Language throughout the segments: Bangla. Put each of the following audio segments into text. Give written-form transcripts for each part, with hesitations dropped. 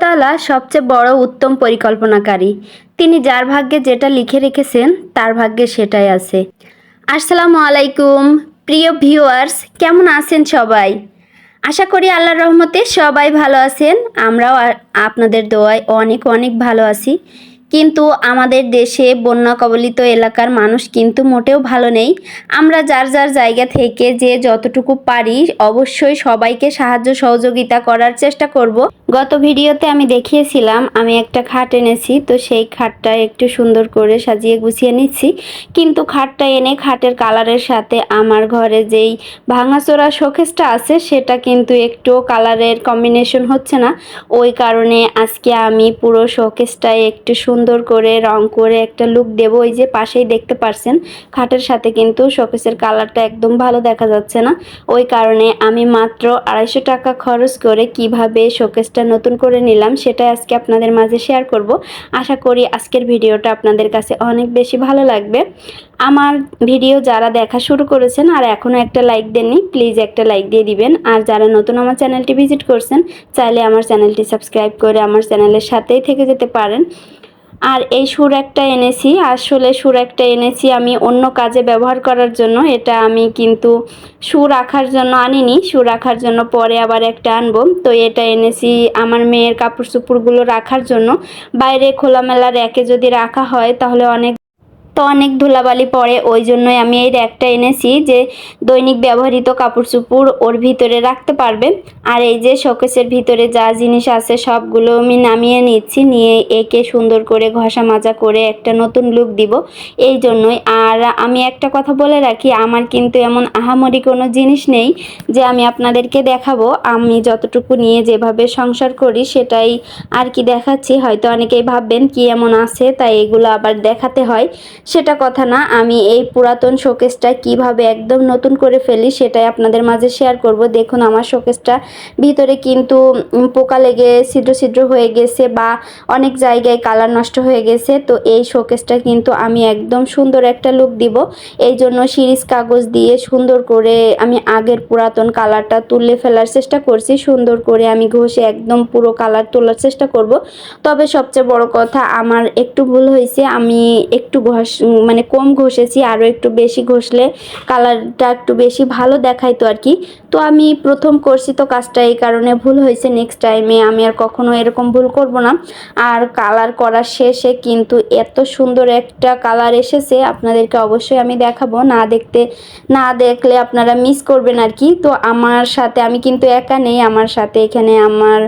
তাআলা সবচেয়ে বড় উত্তম পরিকল্পনাকারী। তিনি যার ভাগ্যে যেটা লিখে রেখেছেন তার ভাগ্যে সেটাই আছে। আসসালামু আলাইকুম প্রিয় ভিউয়ার্স, কেমন আছেন সবাই? আশা করি আল্লাহর রহমতে সবাই ভালো আছেন। আমরাও আপনাদের দোয়ায় অনেক অনেক ভালো আছি। কিন্তু আমাদের দেশে বন্যা কবলিত এলাকার মানুষ কিন্তু মোটেও ভালো নেই। আমরা যার যার জায়গা থেকে যে যতটুকু পারি অবশ্যই সবাইকে সাহায্য সহযোগিতা করার চেষ্টা করব। গত ভিডিওতে আমি দেখিয়েছিলাম আমি একটা খাট এনেছি, তো সেই খাটটা একটু সুন্দর করে সাজিয়ে গুছিয়ে নিচ্ছি। কিন্তু খাটটা এনে খাটের কালারের সাথে আমার ঘরে যেই ভাঙাচোরা শোকেসটা আছে সেটা কিন্তু একটু কালারের কম্বিনেশন হচ্ছে না। ওই কারণে আজকে আমি পুরো শোকেসটায় একটু সুন্দর করে রং করে একটা লুক দেব। ওই যে পাশেই দেখতে পারছেন খাটের সাথে কিন্তু শোকেসের কালারটা একদম ভালো দেখা যাচ্ছে না। ওই কারণে আমি মাত্র 250 টাকা খরচ করে কিভাবে শোকেসটা নতুন করে নিলাম সেটা আজকে আপনাদের মাঝে শেয়ার করব। আশা করি আজকের ভিডিওটা আপনাদের কাছে অনেক বেশি ভালো লাগবে। আমার ভিডিও যারা দেখা শুরু করেছেন আর এখনও একটা লাইক দেননি, প্লিজ একটা লাইক দিয়ে দিবেন। আর যারা নতুন আমার চ্যানেলটি ভিজিট করছেন চাইলে আমার চ্যানেলটি সাবস্ক্রাইব করে আমার চ্যানেলের সাথেই থেকে যেতে পারেন। আর এই সুরাকটা এনেছি, আসলে সুরাকটা এনেছি আমি অন্য কাজে ব্যবহার করার জন্য। এটা আমি কিন্তু শু রাখার জন্য আনিনি, শু রাখার জন্য পরে আবার একটা আনবো। তো এটা এনেছি আমার মেয়ের কাপড় চোপড়গুলো রাখার জন্য। বাইরে খোলামেলা র্যাকে যদি রাখা হয় তাহলে অনেক ধুলাবালি পড়ে, ওই জন্যই আমি এই র্যাকটা এনেছি যে দৈনিক ব্যবহৃত কাপড় চোপড় ওর ভিতরে রাখতে পারবে। আর এই যে শোকেসের ভিতরে যা জিনিস আছে সবগুলো আমি নামিয়ে নিচ্ছি, নিয়ে একে সুন্দর করে ঘষা মাজা করে একটা নতুন লুক দিব এই জন্যই। আর আমি একটা কথা বলে রাখি, আমার কিন্তু এমন আহামরি কোনো জিনিস নেই যে আমি আপনাদেরকে দেখাবো। আমি যতটুকু নিয়ে যেভাবে সংসার করি সেটাই আর কি দেখাচ্ছি। হয়তো অনেকেই ভাববেন কি এমন আছে তাই এগুলো আবার দেখাতে হয়, সেটা কথা না। আমি এই পুরাতন শোকেসটা কিভাবে একদম নতুন করে ফেলি সেটাই আপনাদের মাঝে শেয়ার করব। দেখুন আমার শোকেসটা ভিতরে কিন্তু পোকা লেগে ছিদ্র ছিদ্র হয়ে গেছে বা অনেক জায়গায় কালার নষ্ট হয়ে গেছে। তো এই শোকেসটা কিন্তু আমি একদম সুন্দর একটা লুক দিব, এই জন্য সিরিজ কাগজ দিয়ে সুন্দর করে আমি আগের পুরাতন কালারটা তুলে ফেলার চেষ্টা করছি। সুন্দর করে আমি ঘষে একদম পুরো কালার তোলার চেষ্টা করব। তবে সবচেয়ে বড় কথা আমার একটু ভুল হয়েছে, আমি একটু মানে কম ঘষেছি, আরও একটু বেশি ঘষলে কালারটা একটু বেশি ভালো দেখাইতো আর কি। তো আমি প্রথম করছি তো কাজটা এই কারণে ভুল হয়েছে, নেক্সট টাইমে আমি আর কখনো এরকম ভুল করব না। আর কালার করার শেষে কিন্তু এত সুন্দর একটা কালার এসেছে, আপনাদেরকে অবশ্যই আমি দেখাবো। না দেখলে আপনারা মিস করবেন আর কি। তো আমার সাথে আমি কিন্তু একা নেই, আমার সাথে এখানে আমার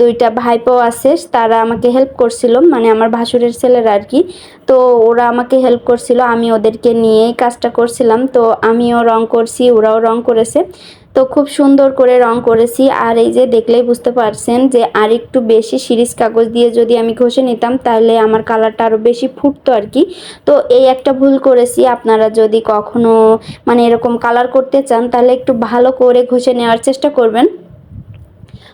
দুইটা ভাইপো আছে, তারা আমাকে হেল্প করছিল, মানে আমার ভাসুরের ছেলেরা আর কি। তো ওরা আমাকে হেল্প করছিল, আমি ওদেরকে নিয়েই কাজটা করছিলাম। তো আমিও রং করছি, ওরাও রং করেছে, তো খুব সুন্দর করে রং করেছি। আর এই যে দেখলেই বুঝতে পারছেন যে আর একটু বেশি সিরিজ কাগজ দিয়ে যদি আমি ঘষে নিতাম তাহলে আমার কালারটা আরও বেশি ফুটতো আর কি। তো এই একটা ভুল করেছি। আপনারা যদি কখনো মানে এরকম কালার করতে চান তাহলে একটু ভালো করে ঘষে নেওয়ার চেষ্টা করবেন।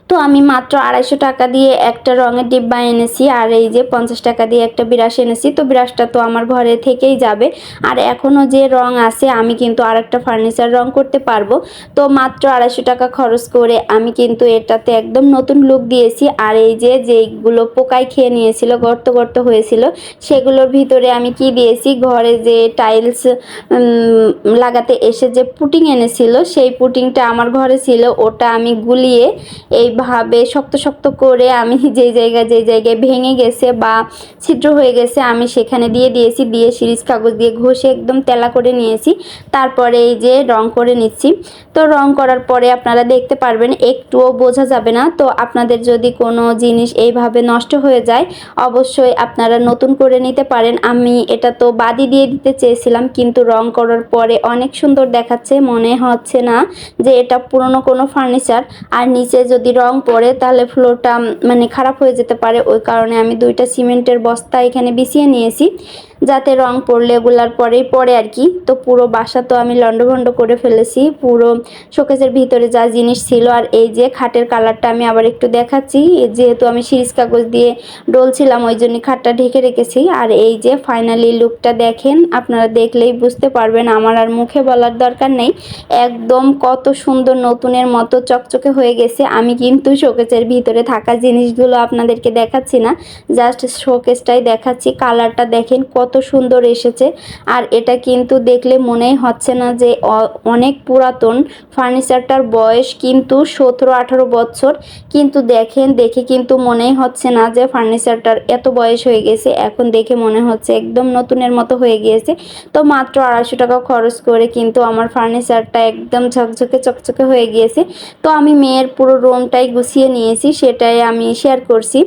তো আমি মাত্র 250 টাকা দিয়ে একটা রঙের ডিব্বা এনেছি, আর এই যে 50 টাকা দিয়ে একটা ব্রাশ এনেছি। তো ব্রাশটা তো আমার ঘরে থেকেই যাবে, আর এখনও যে রং আছে আমি কিন্তু আরেকটা ফার্নিচার রং করতে পারবো। তো মাত্র 250 টাকা খরচ করে আমি কিন্তু এটাতে একদম নতুন লুক দিয়েছি। আর এই যে যেইগুলো পোকায় খেয়ে নিয়েছিল, গর্ত গর্ত হয়েছিল, সেগুলোর ভিতরে আমি কি দিয়েছি, ঘরে যে টাইলস লাগাতে এসে যে পুটিং এনেছিল সেই পুটিংটা আমার ঘরে ছিল, ওটা আমি গুলিয়ে এইভাবে শক্ত শক্ত করে আমি যেই জায়গায় ভেঙে গেছে বা ছিদ্র হয়ে গেছে আমি সেখানে দিয়ে দিয়েছি, দিয়ে সিরিজ কাগজ দিয়ে ঘষে একদম তেলা করে নিয়েছি। তারপরে এই যে রং করে নিচ্ছি। তো রং করার পরে আপনারা দেখতে পারবেন একটুও বোঝা যাবে না। তো আপনাদের যদি কোনো জিনিস এইভাবে নষ্ট হয়ে যায় অবশ্যই আপনারা নতুন করে নিতে পারেন। আমি এটা তো বাদি দিয়ে দিতে চেয়েছিলাম, কিন্তু রং করার পরে অনেক সুন্দর দেখাচ্ছে, মনে হচ্ছে না যে এটা পুরনো কোনো ফার্নিচার। আর নিচে যদি রং পড়ে তাহলে ফ্লোরটা মানে খারাপ হয়ে যেতে পারে, ওই কারণে আমি 2টা সিমেন্টের বস্তা এখানে বিছিয়ে নিয়েছি। যাতে রং পড়লে এগুলার পরেই পড়ে আর কি। তো পুরো বাসা তো আমি লন্ডভন্ড করে ফেলেছি, পুরো শোকেসের ভিতরে যা জিনিস ছিল। আর এই যে খাটের কালারটা আমি আবার একটু দেখাচ্ছি, যেহেতু আমি সিরিজ কাগজ দিয়ে ডলছিলাম ওই জন্য খাটটা ঢেকে রেখেছি। আর এই যে ফাইনালি লুকটা দেখেন, আপনারা দেখলেই বুঝতে পারবেন, আমার আর মুখে বলার দরকার নেই, একদম কত সুন্দর নতুনের মতো চকচকে হয়ে গেছে। আমি কিন্তু শোকেসের ভিতরে থাকা জিনিসগুলো আপনাদেরকে দেখাচ্ছি না, জাস্ট শোকেসটাই দেখাচ্ছি। কালারটা দেখেন কত সুন্দর এসেছে। আর এটা কিন্তু দেখলে মনেই হচ্ছে না যে অনেক পুরাতন। ফার্নিচারটার বয়স কিন্তু 17-18 বছর, কিন্তু দেখেন দেখে কিন্তু মনেই হচ্ছে না যে ফার্নিচারটার এত বয়স হয়ে গেছে। এখন দেখে মনে হচ্ছে একদম নতুনের মতো হয়ে গিয়েছে। তো মাত্র 250 টাকা খরচ করে কিন্তু আমার ফার্নিচারটা একদম ঝকঝকে চকচকে হয়ে গিয়েছে। তো আমি মেয়ের পুরো রুমটাই গুছিয়ে নিয়েছি, সেটাই আমি শেয়ার করছি।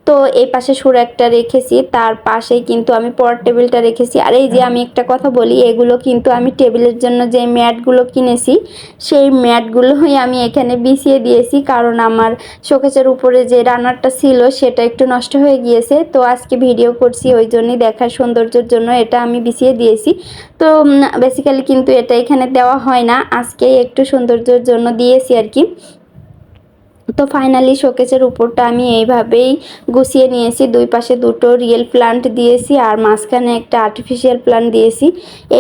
তো এই পাশে সুর একটা রেখেছি, তার পাশেই কিন্তু আমি পড়ার টেবিলটা রেখেছি। আর এই যে আমি একটা কথা বলি, এগুলো কিন্তু আমি টেবিলের জন্য যে ম্যাটগুলো কিনেছি সেই ম্যাটগুলোই আমি এখানে বিছিয়ে দিয়েছি, কারণ আমার শোকেসের উপরে যে রানারটা ছিল সেটা একটু নষ্ট হয়ে গিয়েছে। তো আজকে ভিডিও করছি ওই জন্যই, দেখার সৌন্দর্যের জন্য এটা আমি বিছিয়ে দিয়েছি। তো বেসিক্যালি কিন্তু এটা এখানে দেওয়া হয় না, আজকে একটু সৌন্দর্যের জন্য দিয়েছি আর কি। তো ফাইনালি শোকেসের উপরটা আমি এইভাবেই গুছিয়ে নিয়েছি, দুই পাশে দুটো রিয়েল প্লান্ট দিয়েছি আর মাঝখানে একটা আর্টিফিশিয়াল প্লান্ট দিয়েছি।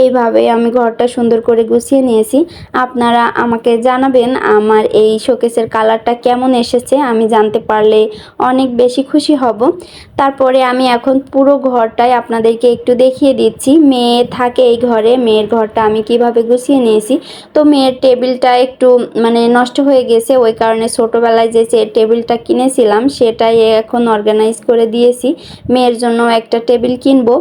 এইভাবেই আমি ঘরটা সুন্দর করে গুছিয়ে নিয়েছি। আপনারা আমাকে জানাবেন আমার এই শোকেসের কালারটা কেমন এসেছে, আমি জানতে পারলে অনেক বেশি খুশি হব। তারপরে আমি এখন পুরো ঘরটাই আপনাদেরকে একটু দেখিয়ে দিচ্ছি। মেয়ে থাকে এই ঘরে, মেয়ের ঘরটা আমি কিভাবে গুছিয়ে নিয়েছি। তো মেয়ের টেবিলটা একটু মানে নষ্ট হয়ে গেছে, ওই কারণে ছোটোবেলায় যে টেবিলটা কিনেছিলাম সেটাই এখন অর্গানাইজ করে দিয়েছি। মেয়ের জন্য একটা টেবিল কিনবো,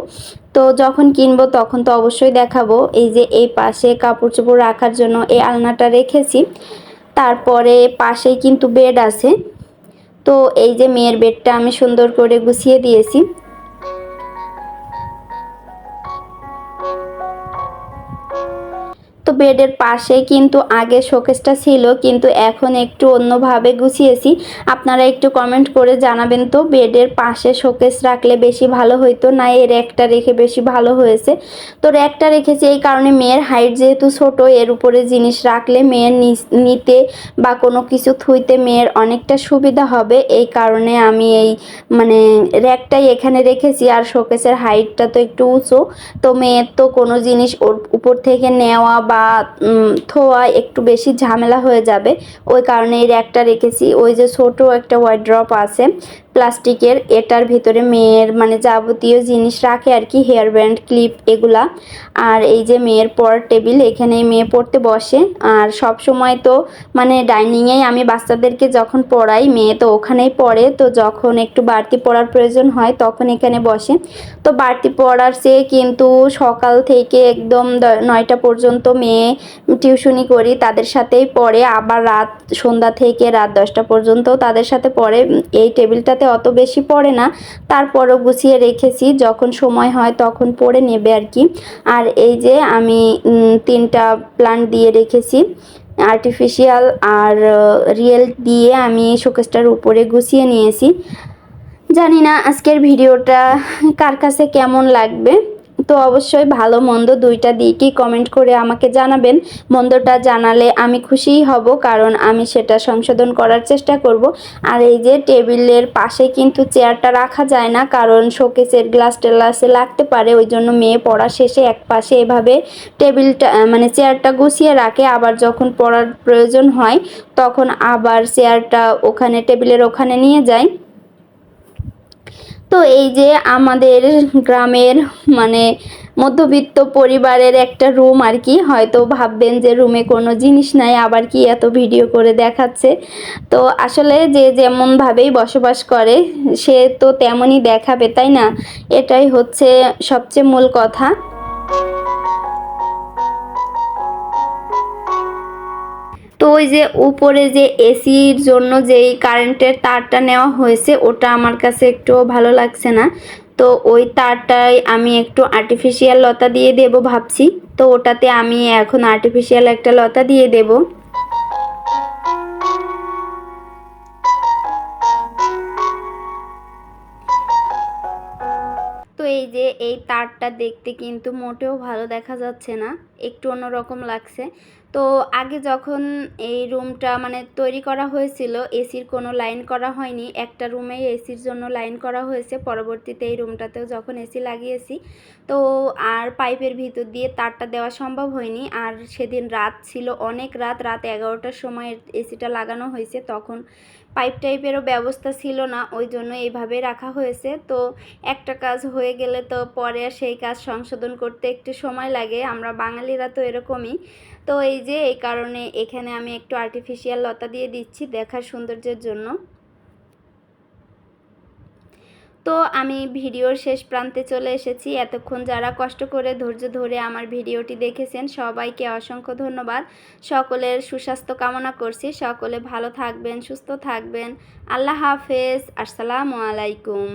তো যখন কিনবো তখন তো অবশ্যই দেখাবো। এই যে এই পাশে কাপড় চোপড় রাখার জন্য এই আলনাটা রেখেছি, তারপরে পাশেই কিন্তু বেড আছে। তো এই যে মেয়ের বেডটা আমি সুন্দর করে গুছিয়ে দিয়েছি। তো বেডের পাশে কিন্তু আগে শোকেসটা ছিল, কিন্তু এখন একটু অন্যভাবে গুছিয়েছি। আপনারা একটু কমেন্ট করে জানাবেন তো, বেডের পাশে শোকেস রাখলে বেশি ভালো হইতো না এর র্যাকটা রেখে বেশি ভালো হয়েছে। তো র্যাকটা রেখেছি এই কারণে, মেয়ের হাইট যেহেতু ছোট, এর উপরে জিনিস রাখলে মেয়ের নিতে বা কোনো কিছু থুইতে মেয়ের অনেকটা সুবিধা হবে, এই কারণে আমি এই মানে র্যাকটাই এখানে রেখেছি। আর শোকেসের হাইটটা তো একটু উঁচু, তো মেয়ের তো কোনো জিনিস ওর উপর থেকে নেওয়া বা থোয়া একটু বেশি ঝামেলা হয়ে যাবে, ওই কারণে এই র্যাকটা রেখেছি। ওই যে ছোট একটা ওয়ার্ড্রপ আছে প্লাস্টিকের, এটার ভিতরে মেয়ের মানে যাবতীয় জিনিস রাখে আর কি, হেয়ার ব্যান্ড, ক্লিপ এগুলা। আর এই যে মেয়ের পড়ার টেবিল, এখানে মেয়ে পড়তে বসে। আর সব সময় তো মানে ডাইনিংয়েই আমি বাচ্চাদেরকে যখন পড়াই, মেয়ে তো ওখানেই পড়ে, তো যখন একটু বাড়তি পড়ার প্রয়োজন হয় তখন এখানে বসে। তো বাড়তি পড়ার চেয়ে কিন্তু সকাল থেকে একদম 9টা পর্যন্ত মেয়ে টিউশনি করি, তাদের সাথেই পড়ে, আবার রাত সন্ধ্যা থেকে রাত 10টা পর্যন্ত তাদের সাথে পড়ে। এই টেবিলটাতে অত বেশি পড়ে না, তারপরও গুছিয়ে রেখেছি, যখন সময় হয় তখন পড়ে নেবে আর কি। আর এই যে আমি 3টা প্লান্ট দিয়ে রেখেছি, আর্টিফিশিয়াল আর রিয়েল দিয়ে আমি শোকেসটার উপরে গুছিয়ে নিয়েছি। জানি না আজকের ভিডিওটা কার কাছে কেমন লাগবে, তো অবশ্যই ভালো মন্দ দুইটা দিকই কমেন্ট করে আমাকে জানাবেন। মন্দটা জানালে আমি খুশিই হব, কারণ আমি সেটা সংশোধন করার চেষ্টা করব। আর এই যে টেবিলের পাশে কিন্তু চেয়ারটা রাখা যায় না, কারণ শোকেসের গ্লাস টেলাসে লাগতে পারে, ওই জন্য মেয়ে পড়া শেষে এক পাশে এভাবে টেবিলটা মানে চেয়ারটা গুছিয়ে রাখে, আবার যখন পড়ার প্রয়োজন হয় তখন আবার চেয়ারটা ওখানে টেবিলের ওখানে নিয়ে যায়। তো এই যে আমাদের গ্রামের মানে মধ্যবিত্ত পরিবারের একটা রুম আর কি, হয়তো ভাববেন যে রুমে কোনো জিনিস নাই, আবার কি এত ভিডিও করে দেখাচ্ছে। তো আসলে যে যেমনভাবেই বসবাস করে সে তো তেমনই দেখাবে, তাই না? এটাই হচ্ছে সবচেয়ে মূল কথা। তো ওই যে উপরে যে এসির জন্য যেই কারেন্টের তারটা নেওয়া হয়েছে ওটা আমার কাছে একটু ভালো লাগছে না, তো ওই তারটাই আমি একটু আর্টিফিশিয়াল লতা দিয়ে দেব ভাবছি। তো ওটাতে আমি এখন আর্টিফিশিয়াল একটা লতা দিয়ে দেব। তো তো এই যে এই তারটা দেখতে কিন্তু মোটেও ভালো দেখা যাচ্ছে না, একটু অন্যরকম লাগছে। তো আগে যখন এই রুমটা মানে তৈরি করা হয়েছিল, এসির কোনো লাইন করা হয়নি, একটা রুমেই এসির জন্য লাইন করা হয়েছে। পরবর্তীতে এই রুমটাতেও যখন এসি লাগিয়েছি, তো আর পাইপের ভিতর দিয়ে তারটা দেওয়া সম্ভব হয়নি। আর সেদিন রাত ছিল, অনেক রাত, রাত 11টার সময় এসিটা লাগানো হয়েছে, তখন পাইপ টাইপেরও ব্যবস্থা ছিল না, ওই জন্য এইভাবে রাখা হয়েছে। তো একটা কাজ হয়ে গেলে তো পরে আর সেই কাজ সংশোধন করতে একটু সময় লাগে, আমরা বাঙালিরা তো এরকমই। তো এই যে এই কারণে এখানে আমি একটু আর্টিফিশিয়াল লতা দিয়ে দিচ্ছি দেখার সৌন্দর্যের জন্য। তো আমি ভিডিওর শেষ প্রান্তে চলে এসেছি। এতক্ষণ যারা কষ্ট করে ধৈর্য ধরে আমার ভিডিওটি দেখেছেন সবাইকে অসংখ্য ধন্যবাদ। সকলের সুস্বাস্থ্য কামনা করছি, সকলে ভালো থাকবেন, সুস্থ থাকবেন। আল্লাহ হাফেজ, আসসালামু আলাইকুম।